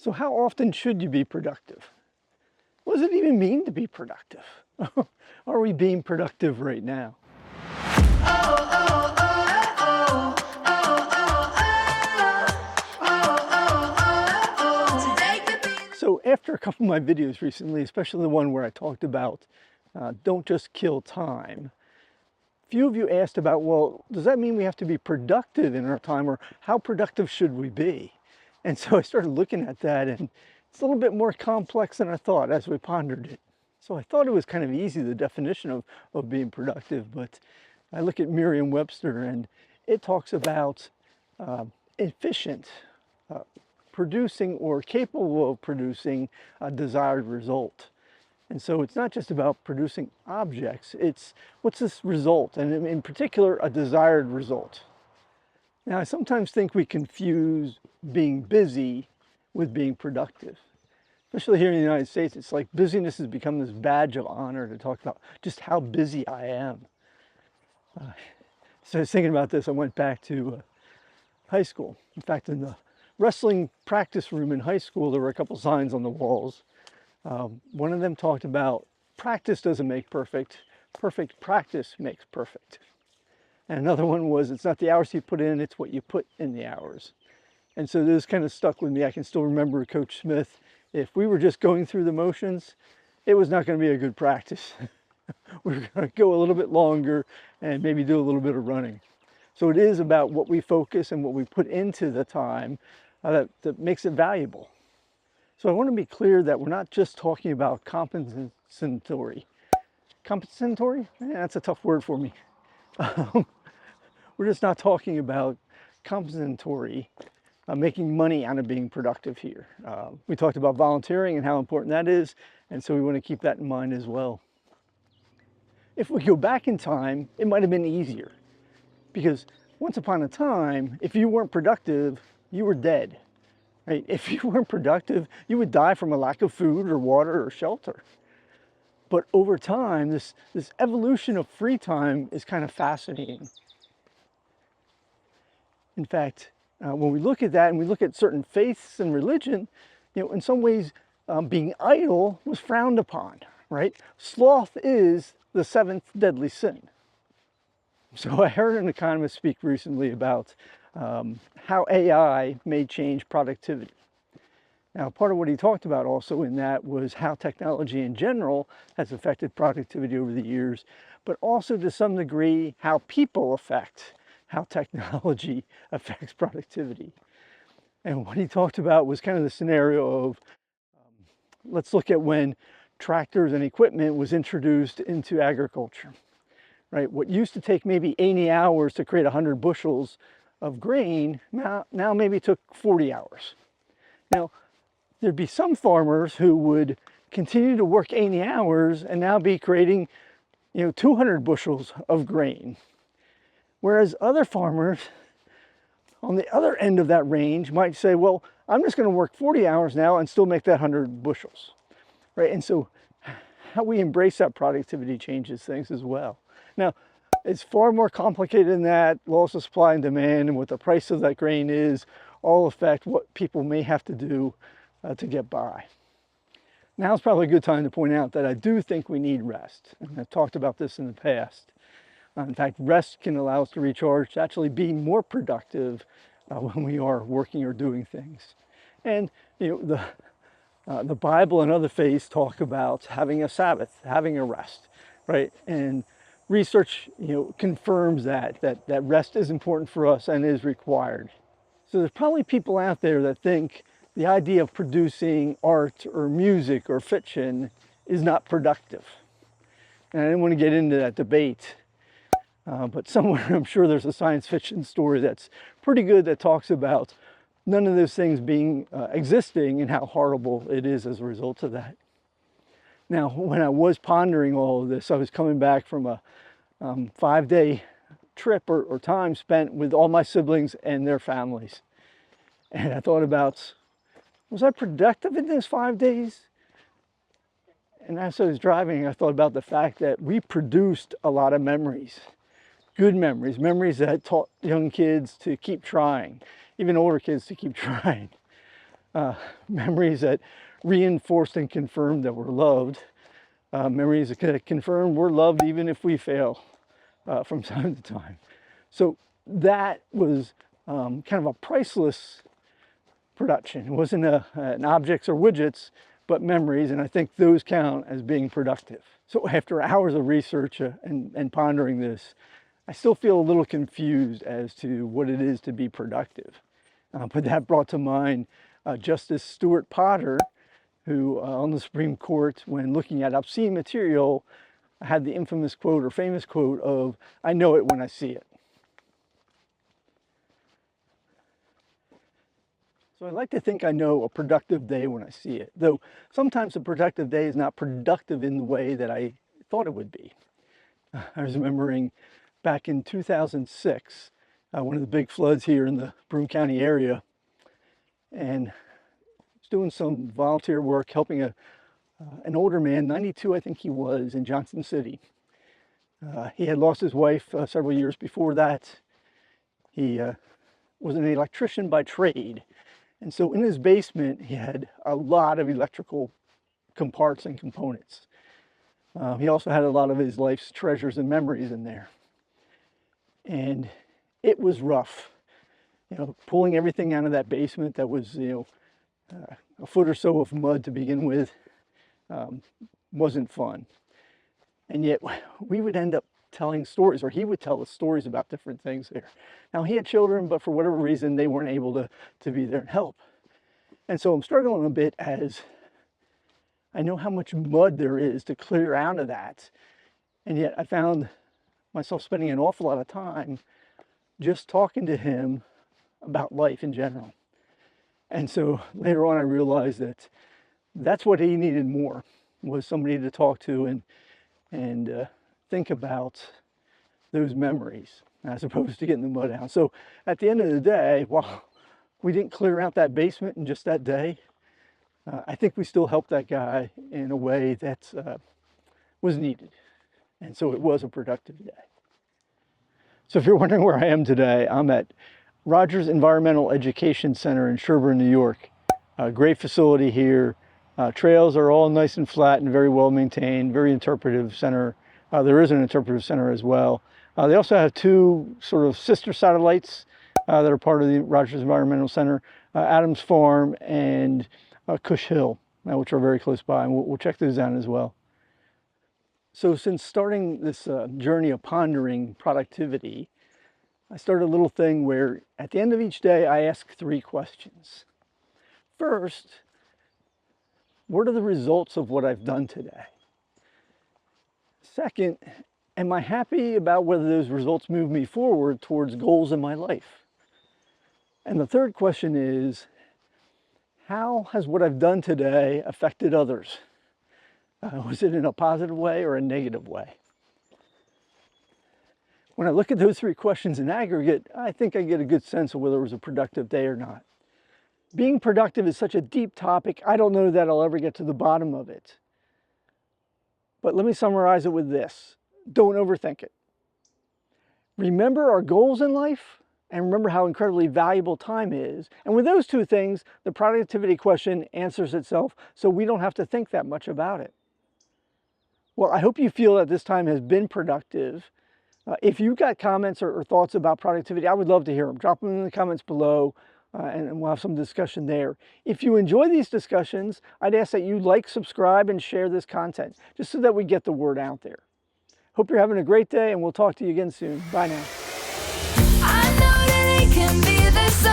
So how often should you be productive? What does it even mean to be productive? Are we being productive right now? So after a couple of my videos recently, especially the one where I talked about don't just kill time, few of you asked about, well, does that mean we have to be productive in our time, or how productive should we be? And so I started looking at that, and it's a little bit more complex than I thought as we pondered it. So I thought it was kind of easy, the definition of being productive, but I look at Merriam-Webster and it talks about efficient, producing or capable of producing a desired result. And so it's not just about producing objects, it's what's this result, and in particular, a desired result. Now, I sometimes think we confuse being busy with being productive. Especially here in the United States, it's like busyness has become this badge of honor to talk about just how busy I am. So I was thinking about this, I went back to high school. In fact, in the wrestling practice room in high school, there were a couple signs on the walls. One of them talked about practice doesn't make perfect, perfect practice makes perfect. And another one was, it's not the hours you put in, it's what you put in the hours. And so this kind of stuck with me. I can still remember Coach Smith. If we were just going through the motions, it was not going to be a good practice. We were going to go a little bit longer and maybe do a little bit of running. So it is about what we focus and what we put into the time that makes it valuable. So I want to be clear that we're not just talking about compensatory. Compensatory? That's a tough word for me. We're just not talking about compensatory, making money out of being productive here. We talked about volunteering and how important that is, and so we want to keep that in mind as well. If we go back in time, it might have been easier, because once upon a time, if you weren't productive, you were dead. Right? If you weren't productive, you would die from a lack of food or water or shelter. But over time, this evolution of free time is kind of fascinating. In fact, when we look at that and we look at certain faiths and religion, in some ways, being idle was frowned upon, right? Sloth is the seventh deadly sin. So I heard an economist speak recently about how AI may change productivity. Now, part of what he talked about also in that was how technology in general has affected productivity over the years, but also to some degree how people affect how technology affects productivity. And what he talked about was kind of the scenario of, let's look at when tractors and equipment was introduced into agriculture, right? What used to take maybe 80 hours to create 100 bushels of grain, now maybe took 40 hours. Now, there'd be some farmers who would continue to work 80 hours and now be creating, 200 bushels of grain. Whereas other farmers on the other end of that range might say, well, I'm just going to work 40 hours now and still make that 100 bushels, right? And so how we embrace that productivity changes things as well. Now, it's far more complicated than that. Laws of supply and demand and what the price of that grain is all affect what people may have to do to get by. Now is probably a good time to point out that I do think we need rest. And I've talked about this in the past. In fact, rest can allow us to recharge, to actually be more productive when we are working or doing things. And the Bible and other faiths talk about having a Sabbath, having a rest, right? And research, confirms that rest is important for us and is required. So there's probably people out there that think the idea of producing art or music or fiction is not productive. And I didn't want to get into that debate. But somewhere I'm sure there's a science fiction story that's pretty good that talks about none of those things being existing and how horrible it is as a result of that. Now, when I was pondering all of this, I was coming back from a 5-day trip or time spent with all my siblings and their families. And I thought about, was I productive in those 5 days? And as I was driving, I thought about the fact that we produced a lot of memories. Good memories, memories that taught young kids to keep trying, even older kids to keep trying. memories that reinforced and confirmed that we're loved, memories that confirm we're loved even if we fail from time to time. So that was kind of a priceless production. It wasn't an objects or widgets, but memories, and I think those count as being productive. So after hours of research and pondering this, I still feel a little confused as to what it is to be productive. But that brought to mind Justice Stuart Potter, who on the Supreme Court, when looking at obscene material, had the infamous quote or famous quote of, "I know it when I see it." So I like to think I know a productive day when I see it, though sometimes a productive day is not productive in the way that I thought it would be. I was remembering back in 2006, one of the big floods here in the Broome County area, and was doing some volunteer work helping an older man, 92 I think he was, in Johnson City. He had lost his wife several years before that. He was an electrician by trade. And so in his basement, he had a lot of electrical parts and components. He also had a lot of his life's treasures and memories in there. And it was rough, pulling everything out of that basement that was, a foot or so of mud to begin with, wasn't fun. And yet we would end up telling stories, or he would tell us stories about different things there. Now, he had children, but for whatever reason, they weren't able to be there and help. And so I'm struggling a bit as I know how much mud there is to clear out of that. And yet I found myself spending an awful lot of time just talking to him about life in general. And so later on, I realized that that's what he needed more, was somebody to talk to and think about those memories as opposed to getting the mud out. So at the end of the day, while we didn't clear out that basement in just that day, I think we still helped that guy in a way that was needed. And so it was a productive day. So if you're wondering where I am today, I'm at Rogers Environmental Education Center in Sherburne, New York. A great facility here. Trails are all nice and flat and very well maintained, very interpretive center. There is an interpretive center as well. They also have two sort of sister satellites that are part of the Rogers Environmental Center, Adams Farm and Cush Hill, which are very close by, and we'll check those out as well. So since starting this journey of pondering productivity, I started a little thing where at the end of each day, I ask 3 questions. First, what are the results of what I've done today? Second, am I happy about whether those results move me forward towards goals in my life? And the third question is, how has what I've done today affected others? Was it in a positive way or a negative way? When I look at those 3 questions in aggregate, I think I get a good sense of whether it was a productive day or not. Being productive is such a deep topic, I don't know that I'll ever get to the bottom of it. But let me summarize it with this. Don't overthink it. Remember our goals in life, and remember how incredibly valuable time is. And with those 2 things, the productivity question answers itself, so we don't have to think that much about it. Well, I hope you feel that this time has been productive. If you've got comments or thoughts about productivity, I would love to hear them. Drop them in the comments below, and we'll have some discussion there. If you enjoy these discussions, I'd ask that you like, subscribe, and share this content, just so that we get the word out there. Hope you're having a great day, and we'll talk to you again soon. Bye now. I know that it can be this